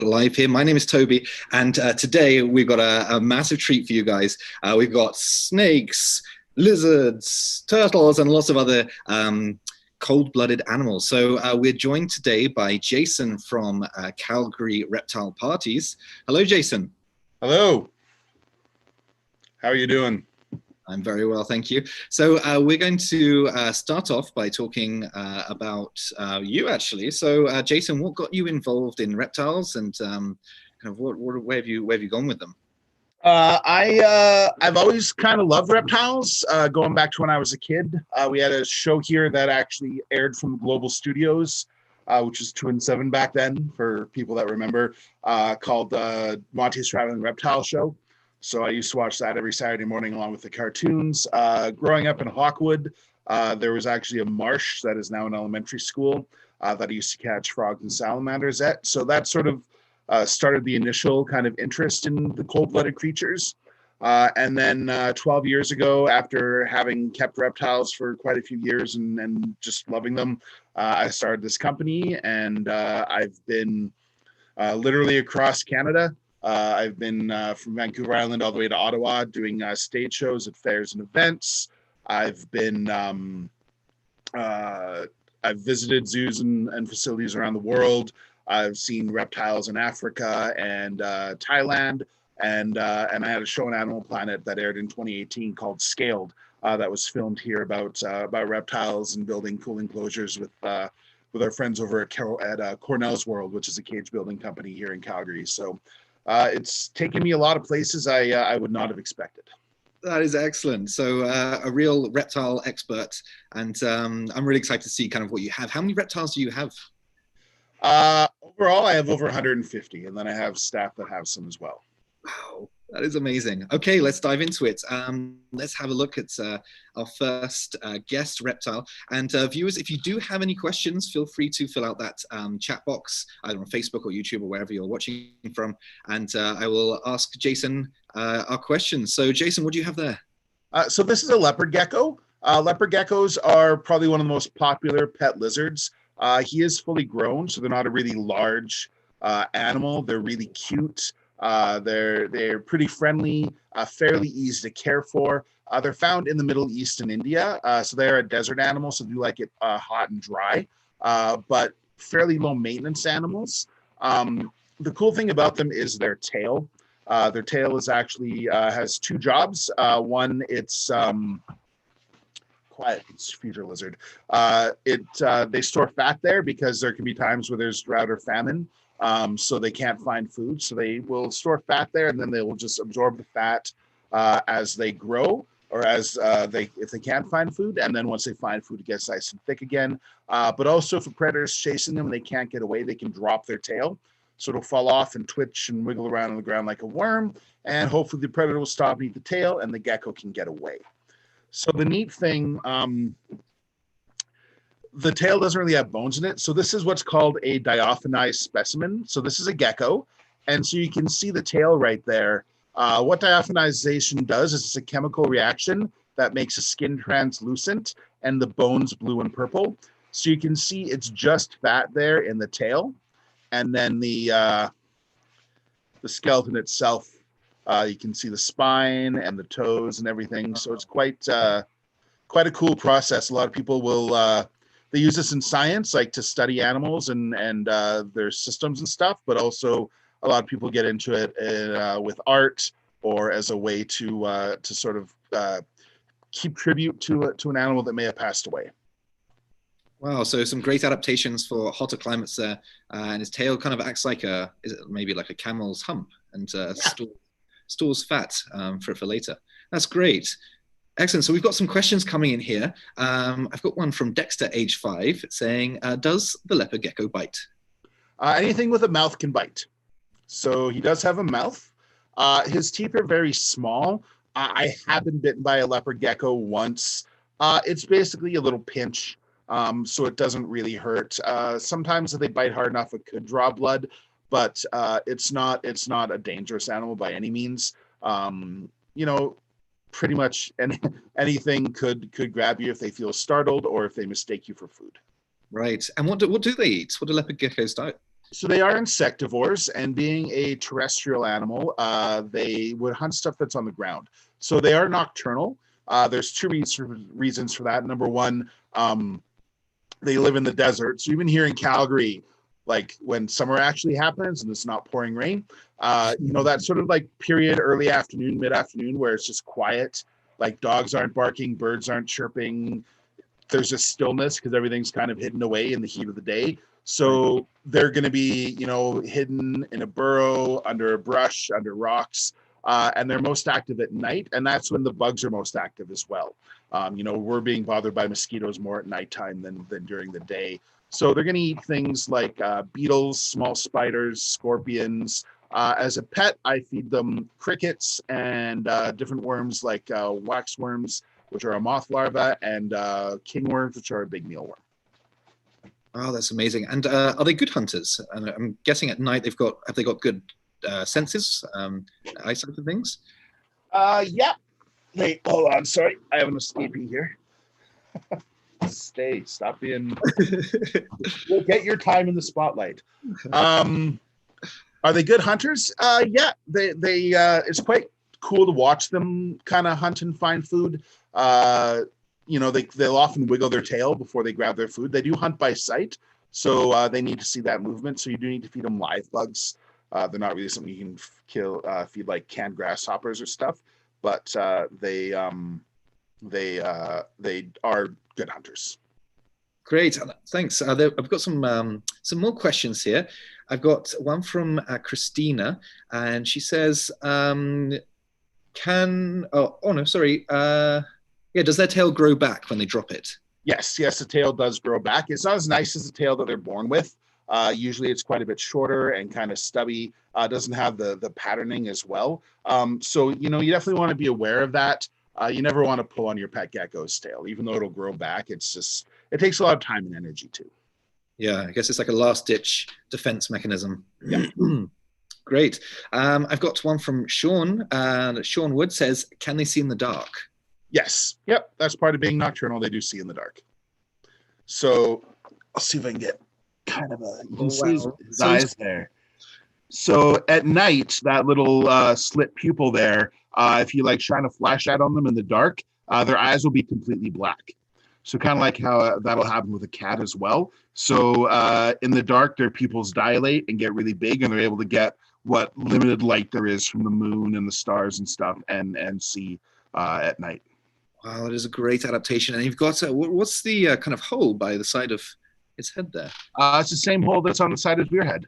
live here. My name is Toby, and today we've got a massive treat for you guys. We've got snakes, lizards, turtles, and lots of other cold-blooded animals. So we're joined today by Jason from Calgary Reptile Parties. Hello, Jason. Hello. How are you doing? I'm very well, thank you. So we're going to start off by talking about you, actually. So Jason, what got you involved in reptiles, and kind of where have you gone with them? I've always kind of loved reptiles. Going back to when I was a kid, we had a show here that actually aired from Global Studios, which was 2 and 7 back then, for people that remember, called Monty's Traveling Reptile Show. So I used to watch that every Saturday morning along with the cartoons. Growing up in Hawkwood, there was actually a marsh that is now an elementary school that I used to catch frogs and salamanders at. So that sort of started the initial kind of interest in the cold-blooded creatures. And then 12 years ago, after having kept reptiles for quite a few years and just loving them, I started this company, and I've been literally across Canada. I've been from Vancouver Island all the way to Ottawa doing stage shows at fairs and events. I've visited zoos and facilities around the world. I've seen reptiles in Africa and Thailand, and I had a show on Animal Planet that aired in 2018 called Scaled, that was filmed here about reptiles and building cool enclosures with our friends over at Cornell's World, which is a cage building company here in Calgary. So it's taken me a lot of places I would not have expected. That is excellent. So a real reptile expert, and I'm really excited to see kind of what you have. How many reptiles do you have? Overall, I have over 150, and then I have staff that have some as well. Wow, that is amazing. Okay, let's dive into it. Let's have a look at our first guest reptile. And viewers, if you do have any questions, feel free to fill out that chat box, either on Facebook or YouTube or wherever you're watching from. And I will ask Jason our questions. So Jason, what do you have there? So this is a leopard gecko. Leopard geckos are probably one of the most popular pet lizards. He is fully grown, so they're not a really large animal. They're really cute. They're pretty friendly, fairly easy to care for. They're found in the Middle East and India, so they're a desert animal, so they like it hot and dry, but fairly low maintenance animals. The cool thing about them is their tail. Their tail is actually has 2 jobs. One, it's quiet, it's future lizard. They store fat there because there can be times where there's drought or famine. So they can't find food. So they will store fat there, and then they will just absorb the fat as they grow, or as if they can't find food. And then once they find food, it gets nice and thick again. But also, if a predator is chasing them and they can't get away, they can drop their tail. So it'll fall off and twitch and wiggle around on the ground like a worm. And hopefully the predator will stop and eat the tail, and the gecko can get away. So the neat thing, the tail doesn't really have bones in it. So this is what's called a diaphanized specimen. So this is a gecko. And so you can see the tail right there. What diaphanization does is it's a chemical reaction that makes the skin translucent and the bones blue and purple. So you can see it's just fat there in the tail. And then the skeleton itself, you can see the spine and the toes and everything. So it's quite a cool process. A lot of people will... they use this in science, like to study animals and their systems and stuff, but also a lot of people get into it with art, or as a way to sort of keep tribute to an animal that may have passed away. Wow, so some great adaptations for hotter climates there, and his tail kind of acts like maybe like a camel's hump, and stores fat for later. That's great. Excellent. So we've got some questions coming in here. I've got one from Dexter, age 5, saying, does the leopard gecko bite? Anything with a mouth can bite. So he does have a mouth. His teeth are very small. I have been bitten by a leopard gecko once. It's basically a little pinch, so it doesn't really hurt. Sometimes if they bite hard enough, it could draw blood, but it's not a dangerous animal by any means. Pretty much anything could grab you if they feel startled or if they mistake you for food. Right. And what do they eat? What do leopard geckos So they are insectivores, and being a terrestrial animal, they would hunt stuff that's on the ground. So they are nocturnal. There's two reasons for that. Number one, they live in the desert. So even here in Calgary, like when summer actually happens and it's not pouring rain, that sort of like period, early afternoon, mid-afternoon, where it's just quiet, like dogs aren't barking, birds aren't chirping. There's just stillness because everything's kind of hidden away in the heat of the day. So they're going to be, hidden in a burrow, under a brush, under rocks, and they're most active at night. And that's when the bugs are most active as well. We're being bothered by mosquitoes more at nighttime than during the day. So they're going to eat things like beetles, small spiders, scorpions. As a pet, I feed them crickets and different worms like waxworms, which are a moth larva, and kingworms, which are a big mealworm. Oh, that's amazing. And are they good hunters? And I'm guessing at night have they got good senses, eyesight and things? Yeah. Wait, hold on. Sorry, I have an escapee here. Stop being. We'll get your time in the spotlight. Are they good hunters? Yeah, they it's quite cool to watch them kind of hunt and find food. They'll often wiggle their tail before they grab their food. They do hunt by sight, so they need to see that movement. So you do need to feed them live bugs. They're not really something you can feed like canned grasshoppers or stuff, but they are good hunters. Great, thanks. I've got some more questions here. I've got one from Christina, and she says, does their tail grow back when they drop it? Yes, the tail does grow back. It's not as nice as the tail that they're born with. Usually it's quite a bit shorter and kind of stubby. Doesn't have the patterning as well. So you definitely want to be aware of that. You never want to pull on your pet gecko's tail, even though it'll grow back. It takes a lot of time and energy too. Yeah, I guess it's like a last-ditch defense mechanism. Yeah. Great. I've got one from Sean. Sean Wood says, can they see in the dark? Yes. Yep. That's part of being nocturnal. They do see in the dark. So I'll see if I can get kind of you can see his eyes there. So at night, that little slit pupil there, if you shine a flashlight on them in the dark, their eyes will be completely black. So kind of like how that'll happen with a cat as well. So in the dark, their pupils dilate and get really big, and they're able to get what limited light there is from the moon and the stars and stuff, and see at night. Wow, that is a great adaptation. And you've got what's the kind of hole by the side of its head there? It's the same hole that's on the side of your head.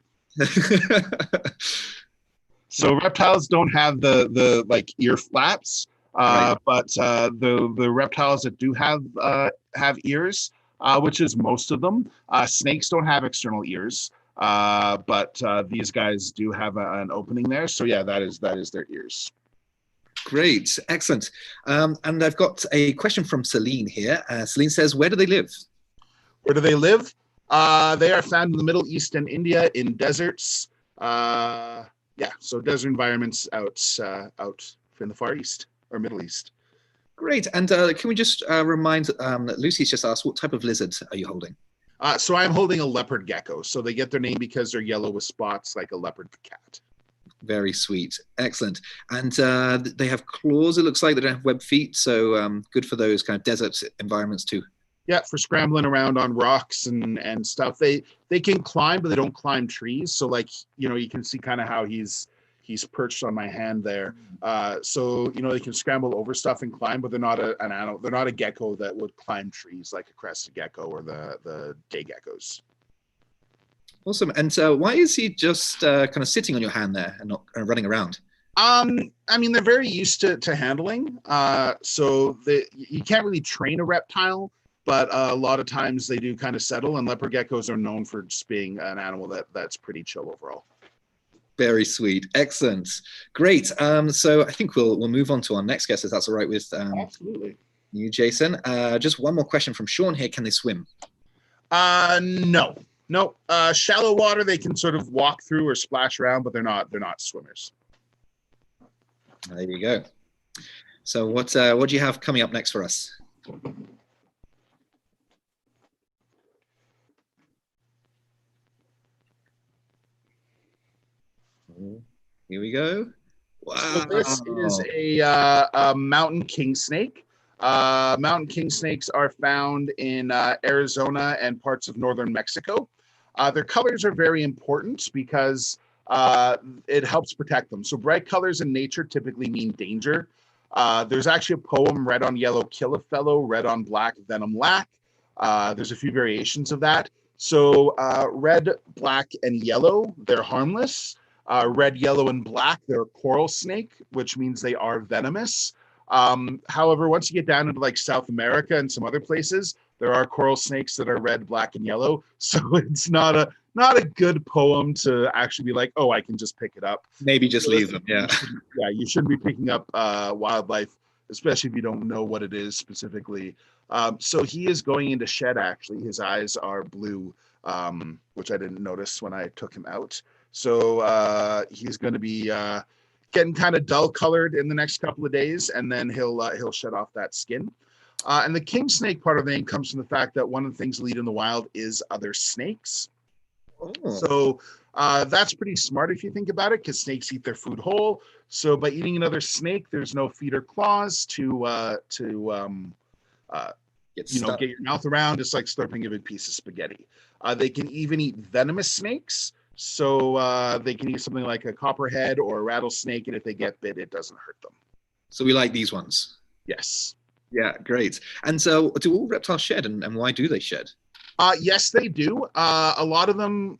So reptiles don't have the ear flaps. Right. But the reptiles that do have ears, which is most of them. Snakes don't have external ears, but these guys do have an opening there. So yeah, that is their ears. Great, excellent. And I've got a question from Celine here. Celine says, where do they live? Where do they live? They are found in the Middle East and India in deserts. So desert environments out in the Far East. Or Middle East. Great. And can we just remind Lucy's just asked, what type of lizard are you holding? So I'm holding a leopard gecko. So they get their name because they're yellow with spots like a leopard cat. Very sweet. Excellent. And they have claws, it looks like. They don't have webbed feet. So good for those kind of desert environments too. Yeah, for scrambling around on rocks and stuff. They can climb, but they don't climb trees. So you can see kind of how he's perched on my hand there. So they can scramble over stuff and climb, but they're not an animal. They're not a gecko that would climb trees like a crested gecko or the day geckos. Awesome. And why is he just kind of sitting on your hand there and not running around? They're very used to handling. So you can't really train a reptile, but a lot of times they do kind of settle, and leopard geckos are known for just being an animal that's pretty chill overall. Very sweet. Excellent. Great. So I think we'll move on to our next guest, if that's all right with absolutely you, Jason. Just one more question from Sean here. Can they swim? No. Shallow water they can sort of walk through or splash around, but they're not swimmers. There you go. So what do you have coming up next for us? Here we go. So Wow. this is a mountain king snake. Mountain king snakes are found in Arizona and parts of northern Mexico. Their colors are very important because it helps protect them. So bright colors in nature typically mean danger. There's actually a poem, red on yellow, kill a fellow, red on black, venom lack. There's a few variations of that. So red, black, and yellow, they're harmless. Red, yellow, and black, they're a coral snake, which means they are venomous. However, once you get down into like South America and some other places, there are coral snakes that are red, black, and yellow. So it's not a good poem to actually be like, oh, I can just pick it up. Maybe just leave them. Yeah. You shouldn't be picking up wildlife, especially if you don't know what it is specifically. So he is going into shed, actually. His eyes are blue, which I didn't notice when I took him out. So he's going to be getting kind of dull colored in the next couple of days, and then he'll shed off that skin. And the king snake part of the name comes from the fact that one of the things that lead in the wild is other snakes. Oh. So that's pretty smart if you think about it, because snakes eat their food whole. So by eating another snake, there's no feet or claws to get your mouth around. It's like slurping a big piece of spaghetti. They can even eat venomous snakes. So they can eat something like a copperhead or a rattlesnake, and if they get bit, it doesn't hurt them. So we like these ones. Yes. Yeah, great. And so do all reptiles shed, and why do they shed? Yes, they do. A lot of them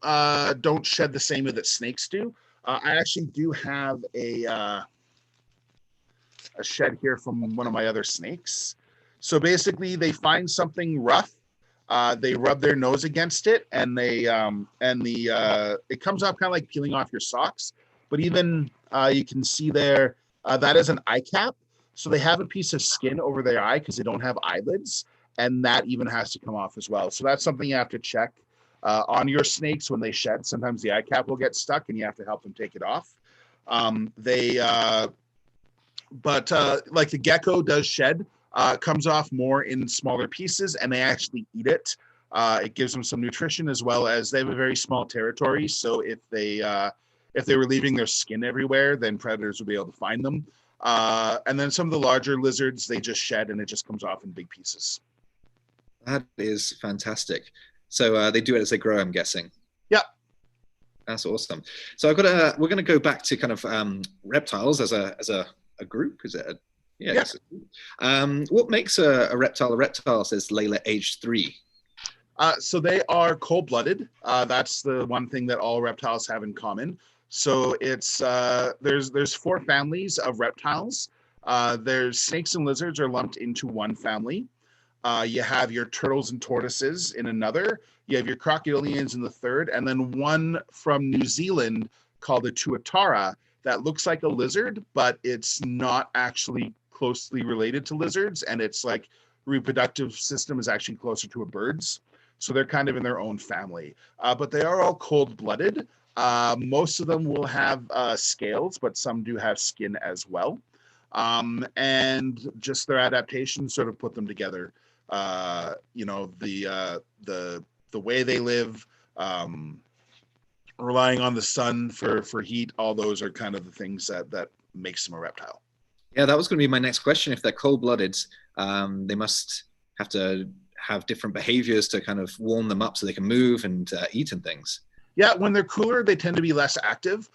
don't shed the same way that snakes do. I actually do have a shed here from one of my other snakes. So basically, they find something rough. They rub their nose against it, and it comes off kind of like peeling off your socks. But even you can see there that is an eye cap. So they have a piece of skin over their eye because they don't have eyelids, and that even has to come off as well. So that's something you have to check on your snakes when they shed. Sometimes the eye cap will get stuck, and you have to help them take it off. But like the gecko does shed. Comes off more in smaller pieces, and they actually eat it. It gives them some nutrition, as well as they have a very small territory. So if they were leaving their skin everywhere, then predators will be able to find them. And then some of the larger lizards, they just shed, and it just comes off in big pieces. That is fantastic. So they do it as they grow, I'm guessing. Yeah. That's awesome. So we're going to go back to kind of reptiles as a group. Is it? Yeah. What makes a reptile a reptile, says Layla, age 3? So they are cold-blooded. That's the one thing that all reptiles have in common. So it's there's 4 families of reptiles. There's snakes and lizards are lumped into one family. You have your turtles and tortoises in another. You have your crocodilians in the third, and then one from New Zealand called a tuatara that looks like a lizard, but it's not actually closely related to lizards, and it's like reproductive system is actually closer to a bird's. So they're kind of in their own family, but they are all cold-blooded. Most of them will have scales, but some do have skin as well. And just their adaptations sort of put them together. The way they live, relying on the sun for heat, all those are kind of the things that makes them a reptile. Yeah, that was going to be my next question. If they're cold-blooded, they must have to have different behaviors to kind of warm them up so they can move and eat and things. Yeah, when they're cooler, they tend to be less active.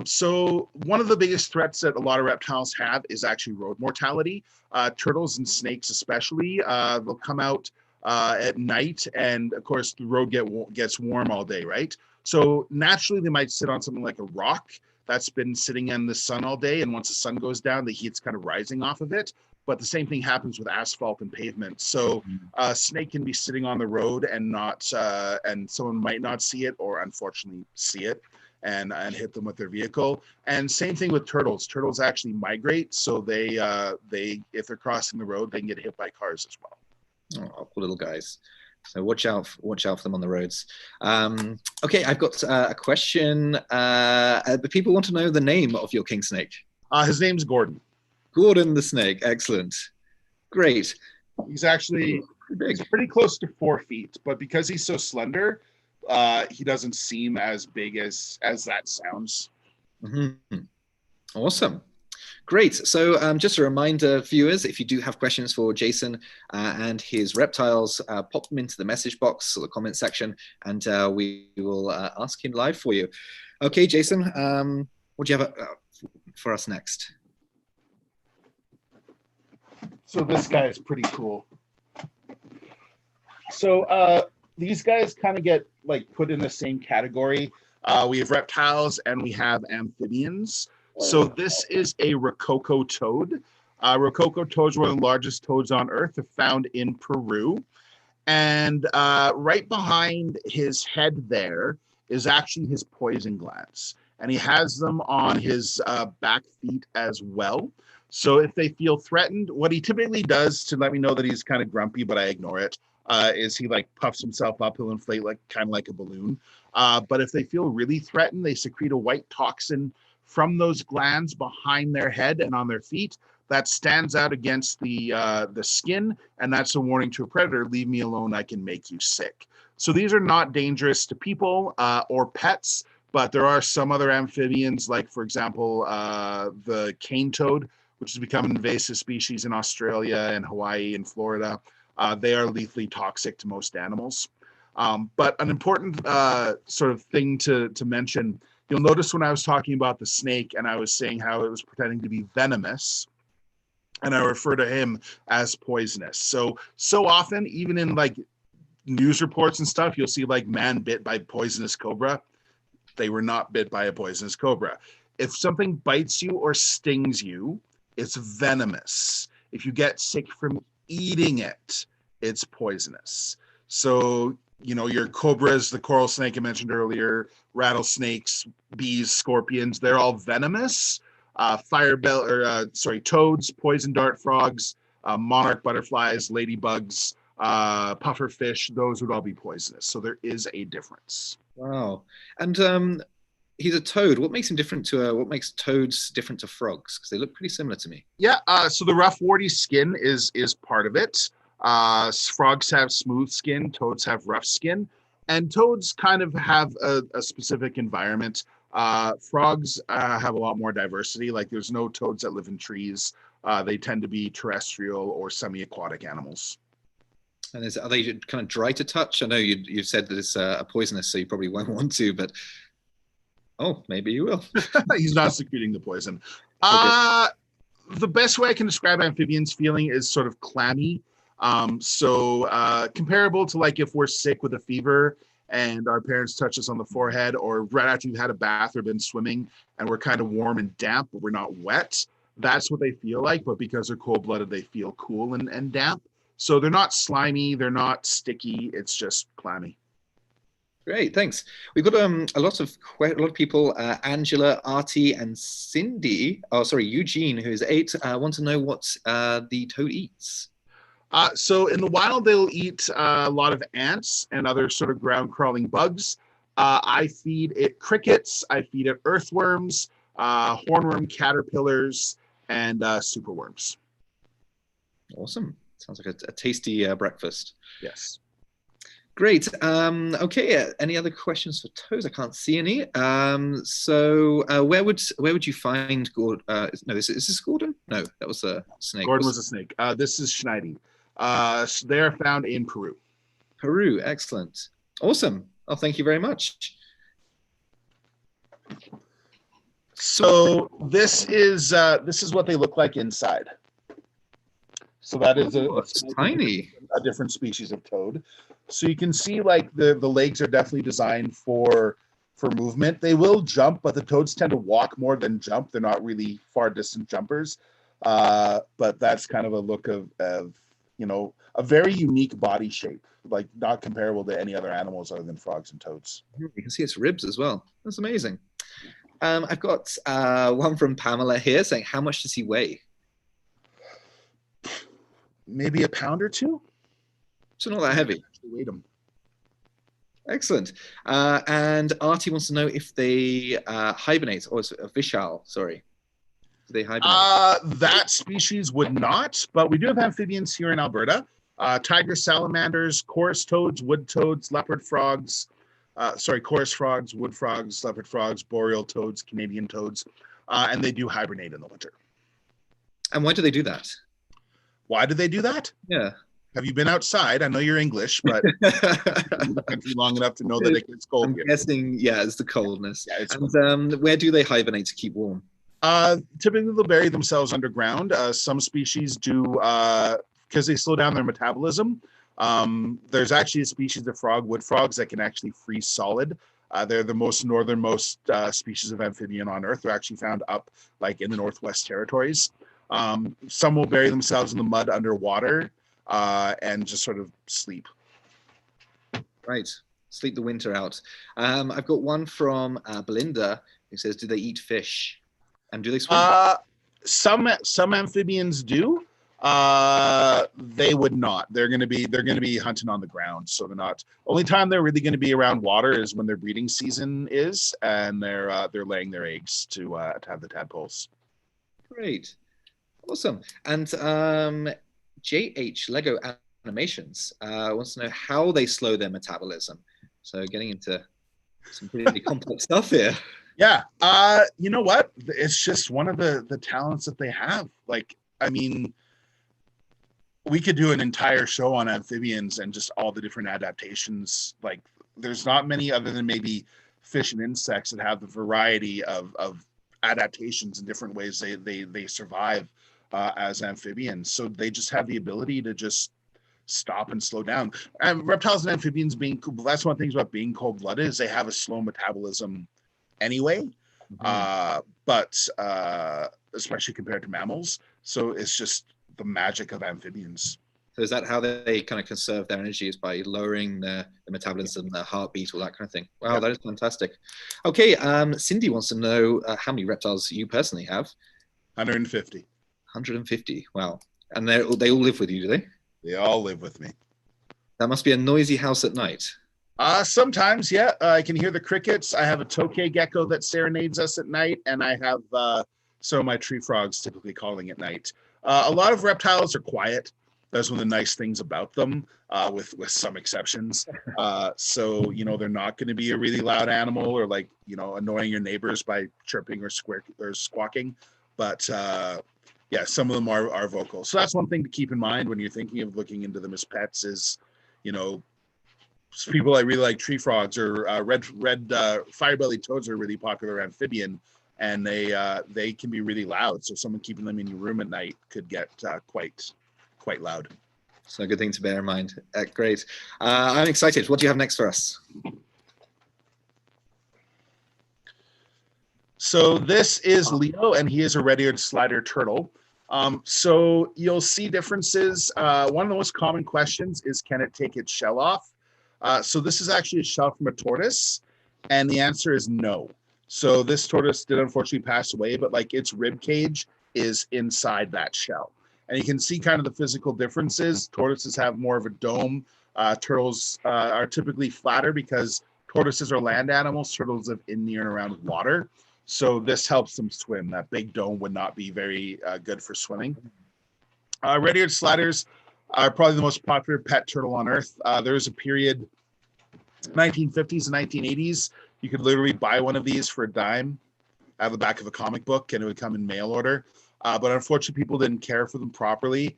So one of the biggest threats that a lot of reptiles have is actually road mortality. Turtles and snakes especially, they'll come out at night, and of course the road gets warm all day, right? So naturally they might sit on something like a rock that's been sitting in the sun all day, and once the sun goes down, the heat's kind of rising off of it. But the same thing happens with asphalt and pavement. So a snake can be sitting on the road and and someone might not see it, or unfortunately see it and hit them with their vehicle. And same thing with turtles. Turtles actually migrate, so they if they're crossing the road, they can get hit by cars as well. Oh, poor little guys. So watch out for them on the roads. Okay, I've got a question. The people want to know the name of your king snake. His name's Gordon. Gordon the snake. Excellent. Great. He's actually pretty close to 4 feet, but because he's so slender, he doesn't seem as big as that sounds. Mhm. Awesome. Great. So just a reminder, viewers, if you do have questions for Jason and his reptiles, pop them into the message box or the comment section, and we will ask him live for you. Okay, Jason, what do you have for us next? So this guy is pretty cool. So these guys kind of get like put in the same category. We have reptiles and we have amphibians. So this is a Rococo toad. Rococo toads are one of the largest toads on Earth. They're found in Peru. And right behind his head there is actually his poison glands. And he has them on his back feet as well. So if they feel threatened, what he typically does to let me know that he's kind of grumpy, but I ignore it, is he like puffs himself up, he'll inflate like kind of like a balloon. But if they feel really threatened, they secrete a white toxin from those glands behind their head and on their feet that stands out against the skin, and that's a warning to a predator: leave me alone, I can make you sick. So these are not dangerous to people or pets, but there are some other amphibians, like for example the cane toad, which has become an invasive species in Australia and Hawaii and Florida. They are lethally toxic to most animals. But an important sort of thing to mention, you'll notice when I was talking about the snake and I was saying how it was pretending to be venomous, and I refer to him as poisonous. So often, even in like news reports and stuff, you'll see like man bit by poisonous cobra. They were not bit by a poisonous cobra. If something bites you or stings you, it's venomous. If you get sick from eating it, it's poisonous. So, you know, your cobras, the coral snake I mentioned earlier, rattlesnakes, bees, scorpions, they're all venomous. Toads, poison dart frogs, monarch butterflies, ladybugs, puffer fish, those would all be poisonous. So there is a difference. Wow. And he's a toad. What makes him different to what makes toads different to frogs? Because they look pretty similar to me. Yeah. So the rough, warty skin is part of it. Frogs have smooth skin. Toads have rough skin, and toads kind of have a specific environment. Frogs have a lot more diversity. Like there's no toads that live in trees. They tend to be terrestrial or semi-aquatic animals. And are they kind of dry to touch? I know you said that it's a poisonous, so you probably won't want to, but oh, maybe you will. He's not secreting the poison. Okay. The best way I can describe amphibians feeling is sort of clammy. Comparable to like if we're sick with a fever and our parents touch us on the forehead, or right after you've had a bath or been swimming and we're kind of warm and damp, but we're not wet. That's what they feel like, but because they're cold-blooded, they feel cool and damp. So they're not slimy, they're not sticky, it's just clammy. Great, thanks. We've got a lot of people, Angela, Artie, and Cindy. Oh, sorry, Eugene, who is 8, want to know what the toad eats. So in the wild, they'll eat a lot of ants and other sort of ground crawling bugs. I feed it crickets. I feed it earthworms, hornworm caterpillars, and superworms. Awesome. Sounds like a tasty breakfast. Yes. Great. Okay. Any other questions for toads? I can't see any. Where would you find Gordon? No, is this Gordon? No, that was a snake. Gordon was a snake. This is Schneidi. They are found in Peru. Peru. Excellent. Awesome. Oh, thank you very much. So this is what they look like inside. So that is tiny, a different species of toad. So you can see like the legs are definitely designed for movement. They will jump, but the toads tend to walk more than jump. They're not really far distance jumpers. But that's kind of a look of you know, a very unique body shape, like not comparable to any other animals other than frogs and toads. You can see its ribs as well. That's amazing. I've got one from Pamela here saying, how much does he weigh? Maybe a pound or two. So not that heavy. Weighed him. Excellent. And Artie wants to know if they hibernate, or is it a Vishal, sorry. Do they hibernate? That species would not, but we do have amphibians here in Alberta. Tiger salamanders, chorus toads, wood toads, leopard frogs, chorus frogs, wood frogs, leopard frogs, boreal toads, Canadian toads, and they do hibernate in the winter. And why do they do that? Why do they do that? Yeah. Have you been outside? I know you're English, but been in the country long enough to know that it gets cold I'm here. guessing, yeah, it's the coldness. Yeah, it's and where do they hibernate to keep warm? Typically, they'll bury themselves underground. Some species do because they slow down their metabolism. There's actually a species of frog, wood frogs, that can actually freeze solid. They're the most northernmost species of amphibian on Earth. They're actually found up like in the Northwest Territories. Some will bury themselves in the mud underwater and just sort of sleep. Right. Sleep the winter out. I've got one from Belinda who says, do they eat fish? And do they swim? Some amphibians do. They would not. They're going to be hunting on the ground. So they're not. Only time they're really going to be around water is when their breeding season is, and they're laying their eggs to have the tadpoles. Great. Awesome. And JH Lego Animations wants to know how they slow their metabolism. So getting into some pretty complex stuff here. Yeah. You know what? It's just one of the talents that they have. Like, I mean, we could do an entire show on amphibians and just all the different adaptations. Like, there's not many other than maybe fish and insects that have the variety of adaptations in different ways they survive as amphibians. So they just have the ability to just stop and slow down. And reptiles and amphibians that's one of the things about being cold-blooded is they have a slow metabolism anyway, but especially compared to mammals. So it's just the magic of amphibians. So is that how they kind of conserve their energy, is by lowering the metabolism, the heartbeat, all that kind of thing? Wow, that is fantastic. Okay, Cindy wants to know how many reptiles you personally have. 150. 150, wow. And they all live with you, do they? They all live with me. That must be a noisy house at night. Sometimes, yeah. I can hear the crickets. I have a tokay gecko that serenades us at night, and I have some of my tree frogs typically calling at night. A lot of reptiles are quiet. That's one of the nice things about them, with some exceptions. So, you know, they're not going to be a really loud animal or like, you know, annoying your neighbors by chirping or squawking. But yeah, some of them are vocal. So that's one thing to keep in mind when you're thinking of looking into them as pets is, you know, people that really like tree frogs or red fire-bellied toads are a really popular amphibian, and they can be really loud. So someone keeping them in your room at night could get quite loud. So a good thing to bear in mind. Great. I'm excited. What do you have next for us? So this is Leo, and he is a red-eared slider turtle. So you'll see differences. One of the most common questions is, can it take its shell off? So this is actually a shell from a tortoise, and the answer is no. So this tortoise did unfortunately pass away, but like its rib cage is inside that shell. And you can see kind of the physical differences. Tortoises have more of a dome. Turtles are typically flatter because tortoises are land animals. Turtles live in, near, and around water. So this helps them swim. That big dome would not be very good for swimming. Red-eared sliders are probably the most popular pet turtle on Earth. There was a period, 1950s and 1980s, you could literally buy one of these for a dime out of the back of a comic book, and it would come in mail order. But unfortunately, people didn't care for them properly.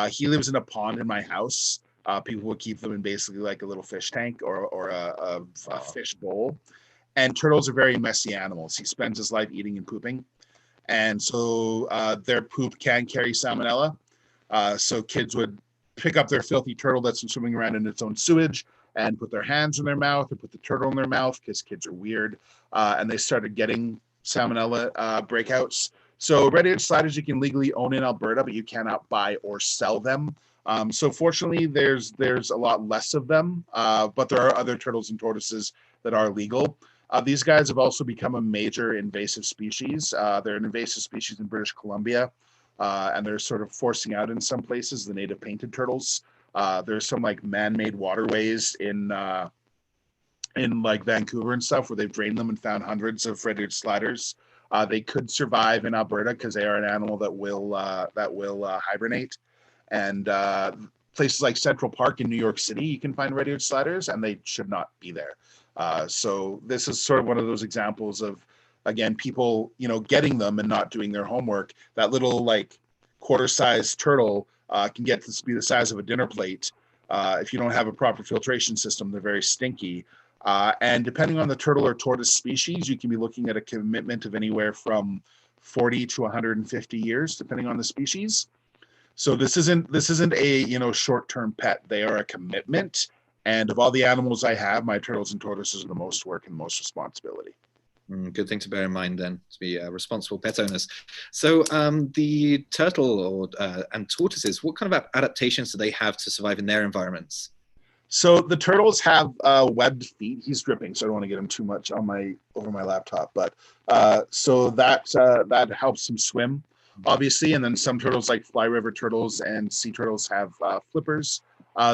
He lives in a pond in my house. People would keep them in basically like a little fish tank or a fish bowl. And turtles are very messy animals. He spends his life eating and pooping. And so their poop can carry salmonella. So kids would pick up their filthy turtle that's been swimming around in its own sewage and put their hands in their mouth or put the turtle in their mouth because kids are weird. And they started getting salmonella breakouts. So red-eared sliders you can legally own in Alberta, but you cannot buy or sell them. So fortunately, there's a lot less of them, but there are other turtles and tortoises that are legal. These guys have also become a major invasive species. They're an invasive species in British Columbia, and they're sort of forcing out in some places the native painted turtles. There's some like man-made waterways in like Vancouver and stuff where they've drained them and found hundreds of red-eared sliders. They could survive in Alberta because they are an animal that will hibernate. And places like Central Park in New York City, you can find red-eared sliders, and they should not be there. So this is sort of one of those examples of, again, people, getting them and not doing their homework. That little like quarter-sized turtle can get to be the size of a dinner plate. If you don't have a proper filtration system, they're very stinky. And depending on the turtle or tortoise species, you can be looking at a commitment of anywhere from 40 to 150 years, depending on the species. So this isn't a short-term pet. They are a commitment. And of all the animals I have, my turtles and tortoises are the most work and most responsibility. Good thing to bear in mind then, to be responsible pet owners. So the turtle and tortoises, what kind of adaptations do they have to survive in their environments? So the turtles have webbed feet. He's dripping, so I don't want to get him too much over my laptop. But so that helps him swim, obviously. And then some turtles, like fly river turtles and sea turtles, have flippers.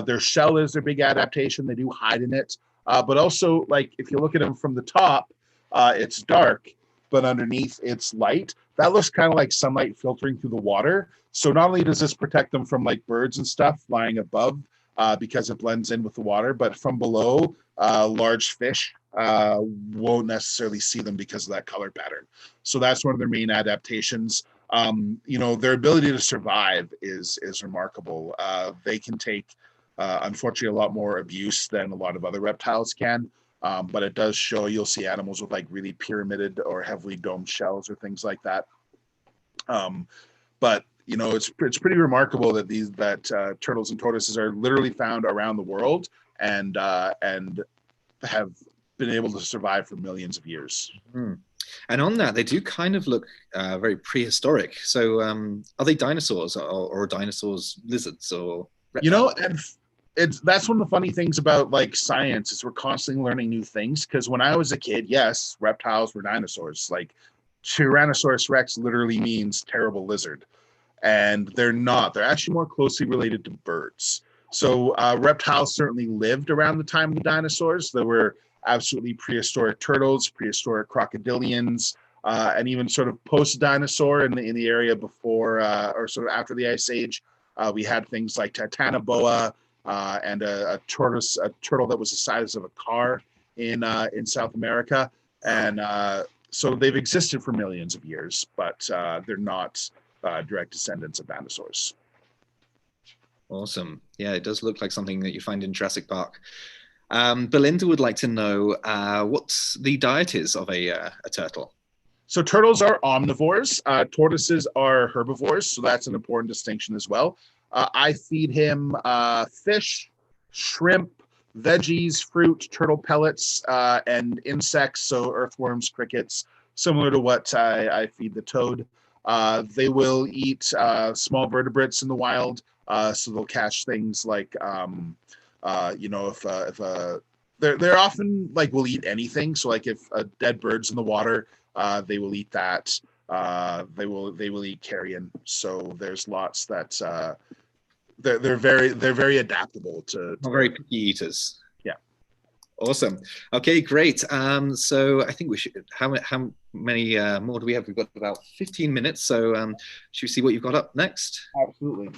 Their shell is their big adaptation. They do hide in it. But also, like if you look at them from the top, it's dark, but underneath it's light. That looks kind of like sunlight filtering through the water. So not only does this protect them from like birds and stuff flying above, because it blends in with the water, but from below, large fish won't necessarily see them because of that color pattern. So that's one of their main adaptations. Their ability to survive is remarkable. They can take, unfortunately, a lot more abuse than a lot of other reptiles can. But it does show, you'll see animals with like really pyramided or heavily domed shells or things like that. But it's pretty remarkable that turtles and tortoises are literally found around the world and have been able to survive for millions of years. And on that, they do kind of look very prehistoric. So are they dinosaurs or dinosaurs lizards or reptiles? And that's one of the funny things about like science is we're constantly learning new things. Because when I was a kid, yes, reptiles were dinosaurs. Like Tyrannosaurus Rex literally means terrible lizard. And they're not. They're actually more closely related to birds. So reptiles certainly lived around the time of the dinosaurs. There were absolutely prehistoric turtles, prehistoric crocodilians, and even sort of post-dinosaur in the area before or sort of after the Ice Age. We had things like Titanoboa and a turtle that was the size of a car in South America. And so they've existed for millions of years, but they're not direct descendants of dinosaurs. Awesome. Yeah, it does look like something that you find in Jurassic Park. Belinda would like to know what the diet is of a turtle. So turtles are omnivores. Tortoises are herbivores. So that's an important distinction as well. I feed him fish, shrimp, veggies, fruit, turtle pellets, and insects. So earthworms, crickets, similar to what I feed the toad. They will eat small vertebrates in the wild. So they'll catch things like, if they're often like will eat anything. So like if a dead bird's in the water, they will eat that. They will eat carrion. So there's lots that they're very adaptable to very picky eaters. Yeah. Awesome. Okay, great. So I think we should. How many more do we have? We've got about 15 minutes. So should we see what you've got up next? Absolutely.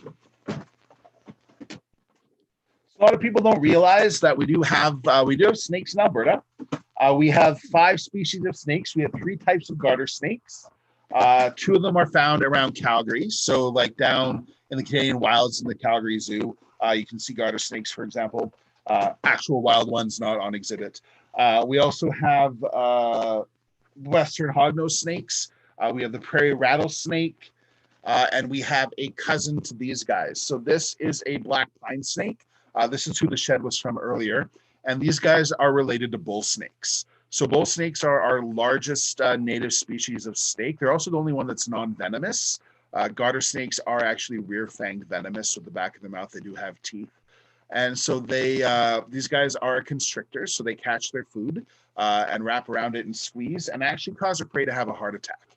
A lot of people don't realize that we do have snakes in Alberta. We have 5 species of snakes. We have 3 types of garter snakes. 2 of them are found around Calgary. So like down in the Canadian wilds in the Calgary Zoo, you can see garter snakes, for example, actual wild ones, not on exhibit. We also have western hognose snakes. We have the prairie rattlesnake, and we have a cousin to these guys. So this is a black pine snake. This is who the shed was from earlier. And these guys are related to bull snakes. So bull snakes are our largest native species of snake. They're also the only one that's non-venomous. Garter snakes are actually rear-fanged venomous. So the back of the mouth, they do have teeth. And so these guys are constrictors. So they catch their food and wrap around it and squeeze and actually cause their prey to have a heart attack.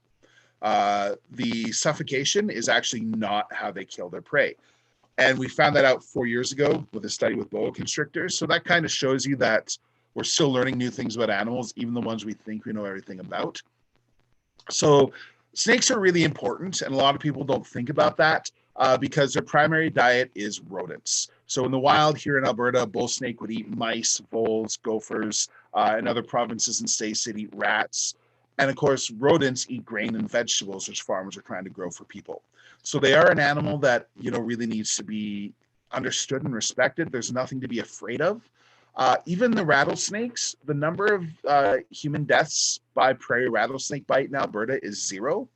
The suffocation is actually not how they kill their prey. And we found that out 4 years ago with a study with boa constrictors. So that kind of shows you that we're still learning new things about animals, even the ones we think we know everything about. So snakes are really important, and a lot of people don't think about that because their primary diet is rodents. So in the wild here in Alberta, bull snake would eat mice, voles, gophers, In other provinces and states, they eat rats. And of course, rodents eat grain and vegetables, which farmers are trying to grow for people. So they are an animal that, really needs to be understood and respected. There's nothing to be afraid of. Even the rattlesnakes, the number of human deaths by prairie rattlesnake bite in Alberta is 0.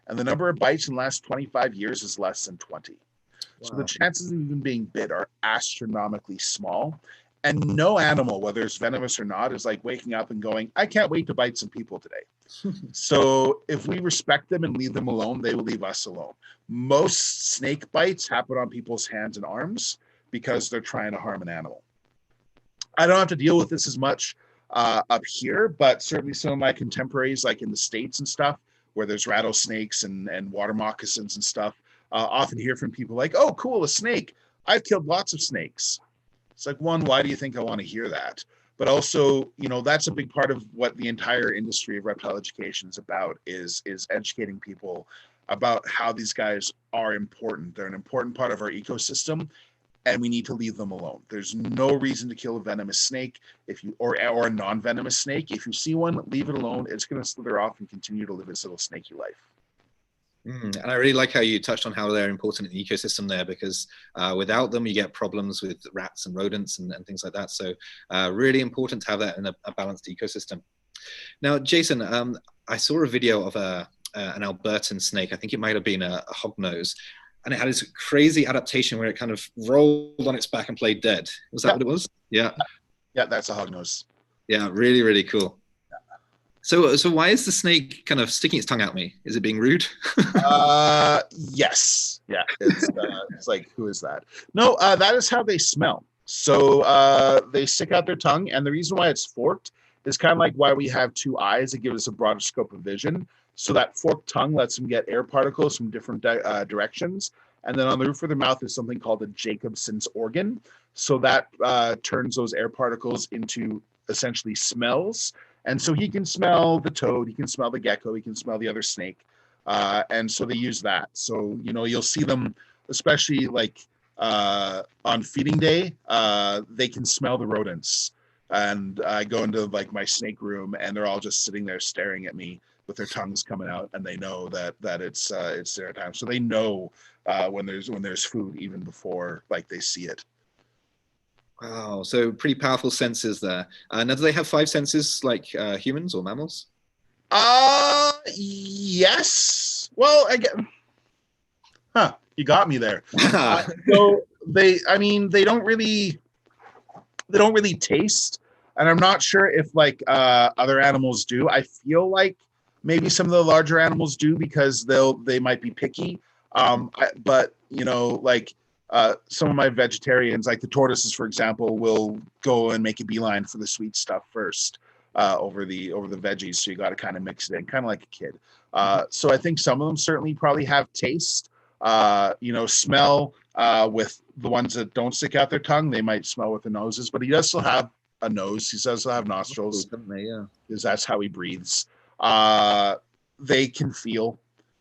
And the number of bites in the last 25 years is less than 20. Wow. So the chances of even being bit are astronomically small. And no animal, whether it's venomous or not, is like waking up and going, I can't wait to bite some people today. So if we respect them and leave them alone, they will leave us alone. Most snake bites happen on people's hands and arms because they're trying to harm an animal. I don't have to deal with this as much up here, but certainly some of my contemporaries, like in the States and stuff, where there's rattlesnakes and water moccasins and stuff, often hear from people like, oh, cool, a snake. I've killed lots of snakes. It's like, one, why do you think I want to hear that? But also, that's a big part of what the entire industry of reptile education is about, is educating people about how these guys are important. They're an important part of our ecosystem, and we need to leave them alone. There's no reason to kill a venomous snake or a non-venomous snake. If you see one, leave it alone. It's going to slither off and continue to live its little snaky life. And I really like how you touched on how they're important in the ecosystem there, because without them, you get problems with rats and rodents and things like that. So really important to have that in a balanced ecosystem. Now, Jason, I saw a video of an Albertan snake. I think it might have been a hognose. And it had this crazy adaptation where it kind of rolled on its back and played dead. Was that what it was? Yeah. Yeah, that's a hognose. Yeah, really, really cool. So why is the snake kind of sticking its tongue at me? Is it being rude? Yes. Yeah. It's like, who is that? No, that is how they smell. So they stick out their tongue, and the reason why it's forked is kind of like why we have 2 eyes. It gives us a broader scope of vision. So that forked tongue lets them get air particles from different directions. And then on the roof of their mouth is something called the Jacobson's organ. So that turns those air particles into essentially smells. And so he can smell the toad, he can smell the gecko, he can smell the other snake. And so they use that. So, you'll see them, especially like on feeding day, they can smell the rodents. And I go into like my snake room, and they're all just sitting there staring at me with their tongues coming out, and they know that it's their time. So they know when there's food even before like they see it. Wow, so pretty powerful senses there. Now, do they have 5 senses like humans or mammals? Yes. Well, you got me there. So they don't really taste, and I'm not sure if like other animals do. I feel like maybe some of the larger animals do because they might be picky. But some of my vegetarians, like the tortoises, for example, will go and make a beeline for the sweet stuff first over the veggies. So you got to kind of mix it in, kind of like a kid. So I think some of them certainly probably have taste. Smell with the ones that don't stick out their tongue. They might smell with the noses, but he does still have a nose. He does still have nostrils. Yeah, because that's how he breathes. They can feel.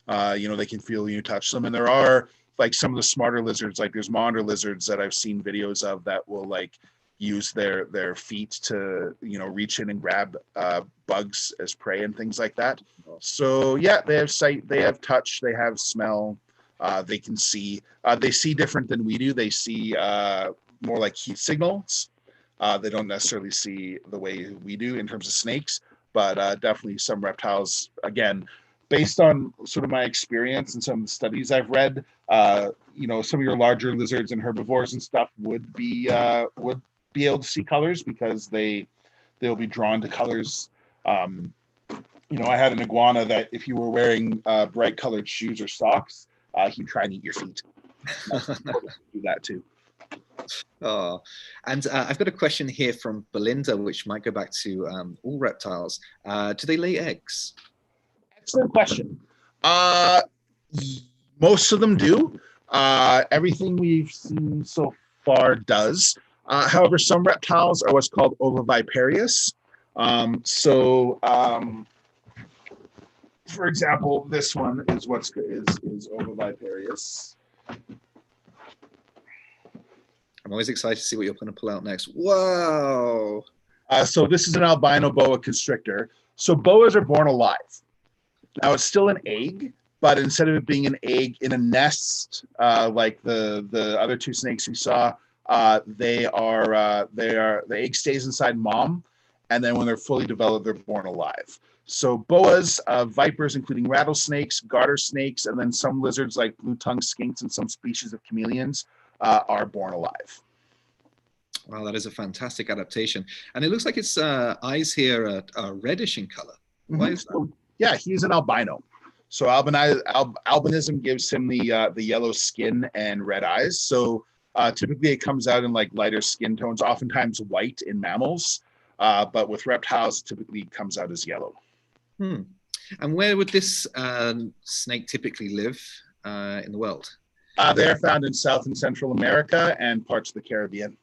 They can feel when you touch them, and there are like some of the smarter lizards, like there's monitor lizards that I've seen videos of that will like use their feet to reach in and grab bugs as prey and things like that. So yeah, they have sight, they have touch, they have smell, they can see. They see different than we do. They see more like heat signals. They don't necessarily see the way we do in terms of snakes, but definitely some reptiles, again, based on sort of my experience and some of the studies I've read, some of your larger lizards and herbivores and stuff would be able to see colors because they'll be drawn to colors. I had an iguana that if you were wearing bright colored shoes or socks, he'd try and eat your feet. Do that too. Oh, and I've got a question here from Belinda, which might go back to all reptiles. Do they lay eggs? Excellent question. Most of them do. Everything we've seen so far does. However, some reptiles are what's called oviparous. For example, this one is is oviparous. I'm always excited to see what you're going to pull out next. Whoa! So this is an albino boa constrictor. So boas are born alive. Now it's still an egg, but instead of it being an egg in a nest, like the other two snakes we saw, the egg stays inside mom, and then when they're fully developed, they're born alive. So boas, vipers, including rattlesnakes, garter snakes, and then some lizards like blue-tongued skinks and some species of chameleons are born alive. Wow, that is a fantastic adaptation. And it looks like its eyes here are reddish in color. Why is that? So, yeah, he's an albino. So albinism gives him the yellow skin and red eyes. So typically it comes out in like lighter skin tones, oftentimes white in mammals. But with reptiles, it typically comes out as yellow. And where would this snake typically live in the world? They're found in South and Central America and parts of the Caribbean.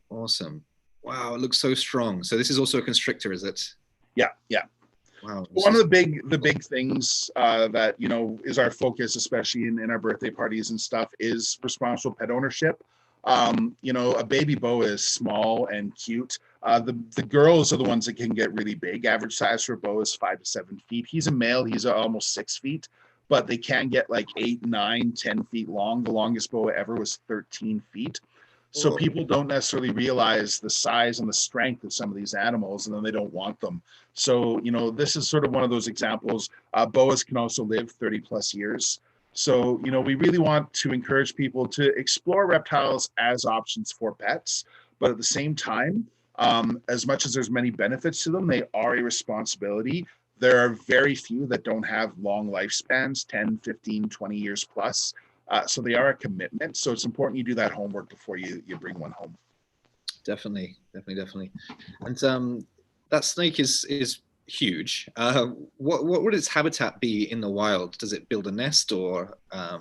Awesome. Wow, it looks so strong. So this is also a constrictor, is it? Yeah. Wow. One of the big things that is our focus, especially in our birthday parties and stuff, is responsible pet ownership. A baby boa is small and cute. The girls are the ones that can get really big. Average size for a boa is 5 to 7 feet. He's a male. He's almost 6 feet, but they can get like 8, 9, 10 feet long. The longest boa ever was 13 feet. So people don't necessarily realize the size and the strength of some of these animals, and then they don't want them. So, this is sort of one of those examples. Boas can also live 30 plus years. So, we really want to encourage people to explore reptiles as options for pets, but at the same time, as much as there's many benefits to them, they are a responsibility. There are very few that don't have long lifespans, 10, 15, 20 years plus. So they are a commitment. So it's important you do that homework before you bring one home. Definitely. And that snake is huge. What would its habitat be in the wild? Does it build a nest, or how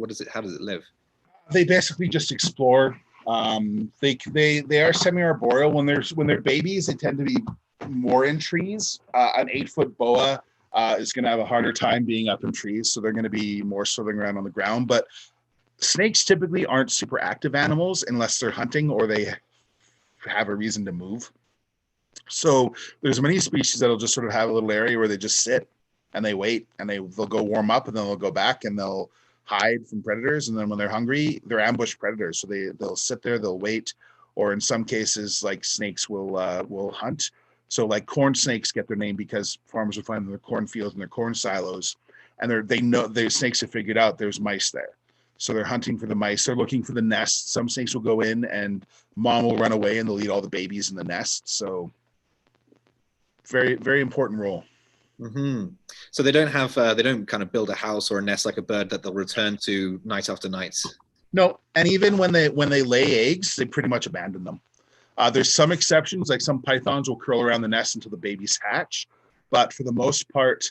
does it live? They basically just explore. They are semi-arboreal. When they're babies, they tend to be more in trees. An 8-foot boa is going to have a harder time being up in trees, so they're going to be more slithering around on the ground. But snakes typically aren't super active animals unless they're hunting or they have a reason to move. So there's many species that'll just sort of have a little area where they just sit and they wait, and they'll go warm up, and then they'll go back and they'll hide from predators. And then when they're hungry, they're ambush predators. So they'll sit there, they'll wait, or in some cases, like snakes will hunt. So like corn snakes get their name because farmers will find them in their cornfields and their corn silos, and they know the snakes have figured out there's mice there. So they're hunting for the mice. They're looking for the nest. Some snakes will go in and mom will run away and they'll eat all the babies in the nest. So very, very important role. So they don't kind of build a house or a nest like a bird that they'll return to night after night. No, and even when they lay eggs, they pretty much abandon them. There's some exceptions, like some pythons will curl around the nest until the babies hatch, but for the most part,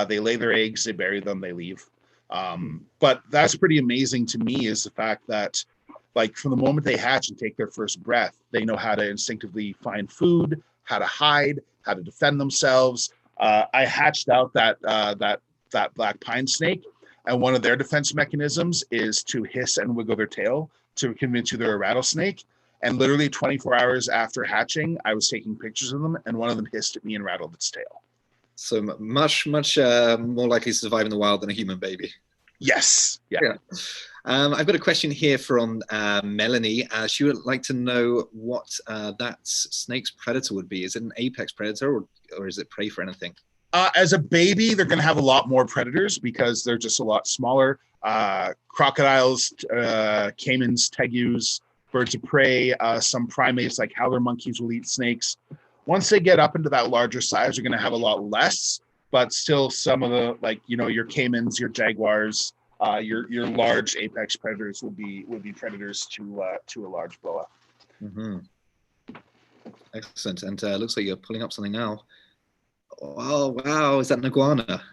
they lay their eggs, they bury them, they leave. But that's pretty amazing to me, is the fact that, like, from the moment they hatch and take their first breath, they know how to instinctively find food, how to hide, how to defend themselves. I hatched out that black pine snake, and one of their defense mechanisms is to hiss and wiggle their tail to convince you they're a rattlesnake. And literally 24 hours after hatching, I was taking pictures of them, and one of them hissed at me and rattled its tail. So much more likely to survive in the wild than a human baby. Yes. Yeah. I've got a question here from Melanie. She would like to know what that snake's predator would be. Is it an apex predator, or is it prey for anything? As a baby, they're going to have a lot more predators because they're just a lot smaller. Crocodiles, caimans, tegus, birds of prey, some primates like howler monkeys will eat snakes. Once they get up into that larger size, you're going to have a lot less, but still some of the, like, your caimans, your jaguars, your large apex predators would be predators to a large boa. Excellent. And looks like you're pulling up something now. Oh, wow. Is that an iguana?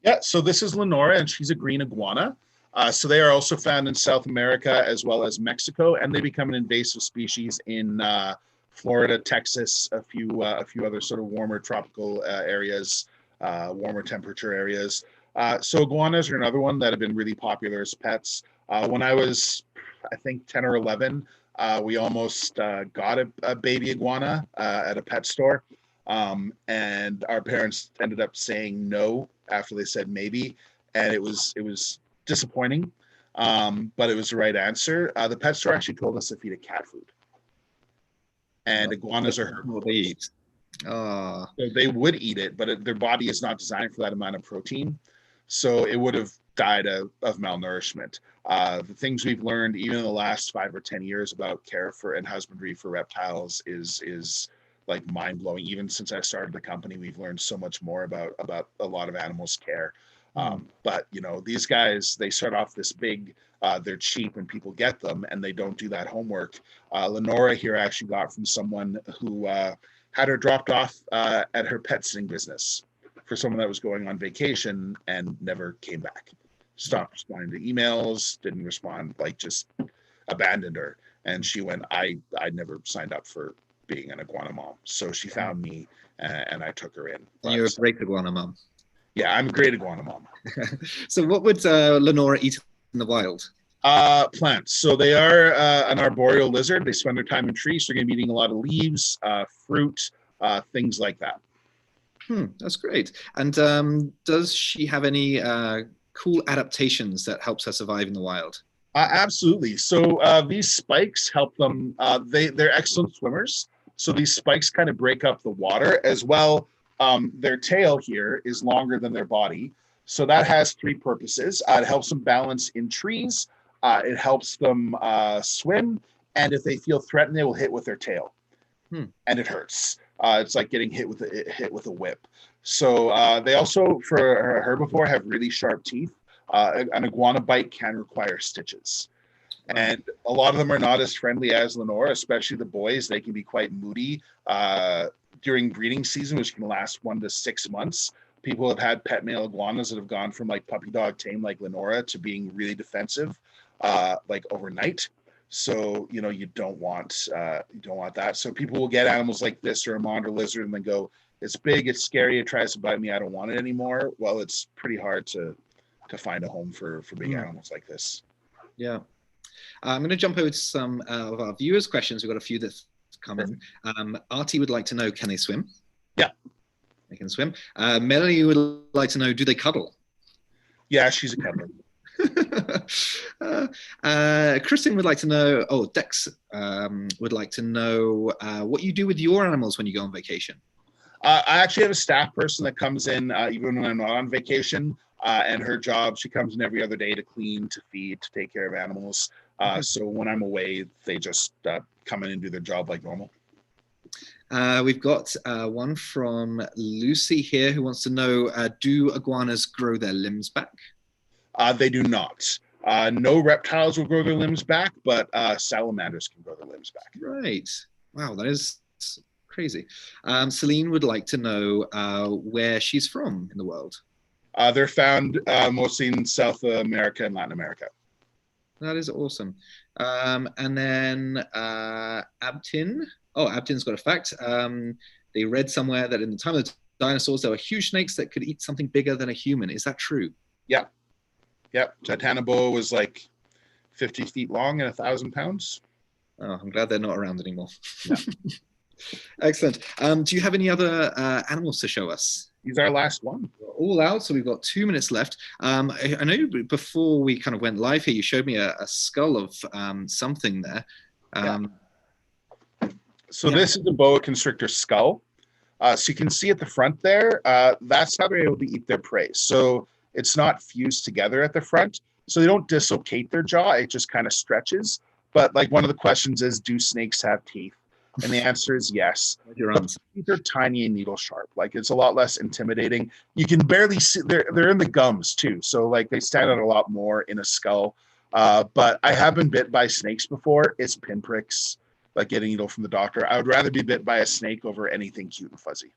Yeah. So this is Lenora, and she's a green iguana. So they are also found in South America as well as Mexico, and they become an invasive species in Florida, Texas, a few other sort of warmer tropical areas, warmer temperature areas. So iguanas are another one that have been really popular as pets. When I was, I think, 10 or 11, We almost got a baby iguana at a pet store, and our parents ended up saying no after they said maybe, and it was disappointing, but it was the right answer. The pet store actually told us to feed it cat food, and iguanas are what they eat. so they would eat it, but their body is not designed for that amount of protein, so it would have died of malnourishment. The things we've learned, even in the last 5 or 10 years, about care for and husbandry for reptiles is like mind blowing. Even since I started the company, we've learned so much more about a lot of animals' care. But these guys, they start off this big. They're cheap and people get them, and they don't do that homework. Lenora here actually got from someone who had her dropped off at her pet sitting business for someone that was going on vacation and never came back. Stopped responding to emails, didn't respond, like just abandoned her. And she went, I never signed up for being an iguana mom. So she found me and I took her in. And you're a great iguana mom. Yeah, I'm a great iguana mom. So what would Lenora eat in the wild? Plants. So they are an arboreal lizard. They spend their time in trees. So they're going to be eating a lot of leaves, fruit, things like that. That's great. And does she have any cool adaptations that helps her survive in the wild? Absolutely. So these spikes help them. They're excellent swimmers. So these spikes kind of break up the water as well. Their tail here is longer than their body. So that has 3 purposes. It helps them balance in trees. It helps them swim. And if they feel threatened, they will hit with their tail. And it hurts. It's like getting hit with a whip. So they also, for a herbivore, have really sharp teeth. An iguana bite can require stitches. And a lot of them are not as friendly as Lenora, especially the boys. They can be quite moody during breeding season, which can last 1 to 6 months. People have had pet male iguanas that have gone from like puppy dog tame like Lenora to being really defensive like overnight. So you don't want that. So people will get animals like this or a monitor lizard and then go, it's big, it's scary, it tries to bite me, I don't want it anymore. Well, it's pretty hard to find a home for big animals like this. Yeah. I'm going to jump over to some of our viewers' questions. We've got a few that come in. Artie would like to know, can they swim? Yeah. They can swim. Melanie would like to know, do they cuddle? Yeah, she's a cuddler. Kristen would like to know, Dex would like to know what you do with your animals when you go on vacation. I actually have a staff person that comes in even when I'm not on vacation, and her job, she comes in every other day to clean, to feed, to take care of animals. So when I'm away, they just come in and do their job like normal. We've got one from Lucy here who wants to know, do iguanas grow their limbs back? They do not. No reptiles will grow their limbs back, but salamanders can grow their limbs back. Right. Wow, that is crazy. Celine would like to know where she's from in the world. They're found mostly in South America and Latin America. That is awesome. And then Abtin. Oh, Abtin's got a fact. They read somewhere that in the time of the dinosaurs, there were huge snakes that could eat something bigger than a human. Is that true? Yeah. Yep. Titanoboa was like 50 feet long and 1,000 pounds. Oh, I'm glad they're not around anymore. Yeah. Excellent. Do you have any other animals to show us? He's our last one. We're all out, so we've got 2 minutes left. I know before we kind of went live here, you showed me a skull of something there. So this is the Boa Constrictor skull. So you can see at the front there, that's how they're able to eat their prey. So it's not fused together at the front. So they don't dislocate their jaw. It just kind of stretches. But like one of the questions is, do snakes have teeth? And the answer is yes. The teeth are tiny and needle sharp. Like it's a lot less intimidating. You can barely see, they're in the gums too. So like they stand out a lot more in a skull. But I have been bit by snakes before. It's pinpricks, like getting a needle from the doctor. I would rather be bit by a snake over anything cute and fuzzy.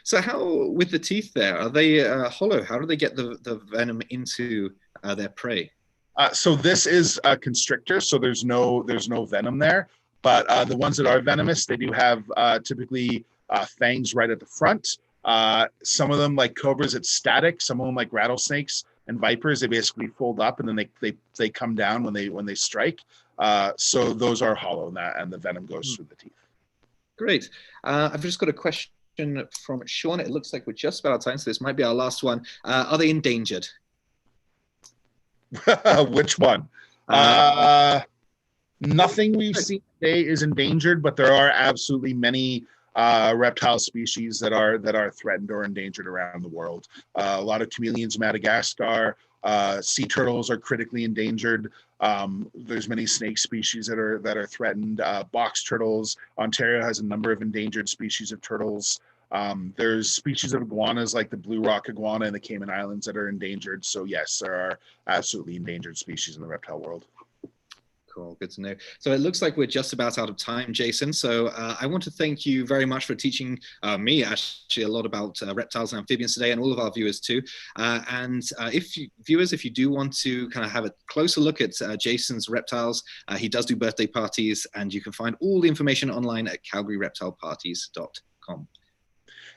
So how, with the teeth there, are they hollow? How do they get the venom into their prey? So this is a constrictor, so there's no venom there. But the ones that are venomous, they do have typically fangs right at the front. Some of them, like cobras, it's static. Some of them, like rattlesnakes and vipers, they basically fold up and then they come down when they strike. So those are hollow, and the venom goes through the teeth. Great. I've just got a question from Sean. It looks like we're just about out of time, so this might be our last one. Are they endangered? Which one? Nothing we've seen today is endangered, but there are absolutely many reptile species that are threatened or endangered around the world. A lot of chameleons in Madagascar. Sea turtles are critically endangered. There's many snake species that are threatened. Box turtles. Ontario has a number of endangered species of turtles. There's species of iguanas like the blue rock iguana in the Cayman Islands that are endangered. So yes, there are absolutely endangered species in the reptile world. Cool, good to know. So it looks like we're just about out of time, Jason. So I want to thank you very much for teaching me actually a lot about reptiles and amphibians today, and all of our viewers too. If you do want to kind of have a closer look at Jason's reptiles, he does do birthday parties, and you can find all the information online at calgaryreptileparties.com.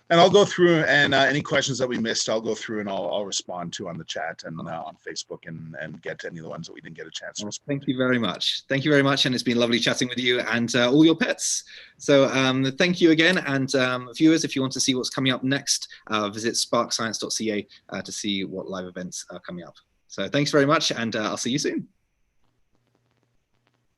And I'll go through, and any questions that we missed, I'll go through and I'll respond to on the chat and on Facebook and get to any of the ones that we didn't get a chance to respond. Thank you very much. Thank you very much. And it's been lovely chatting with you and all your pets. So thank you again. And viewers, if you want to see what's coming up next, visit sparkscience.ca to see what live events are coming up. So thanks very much. And I'll see you soon.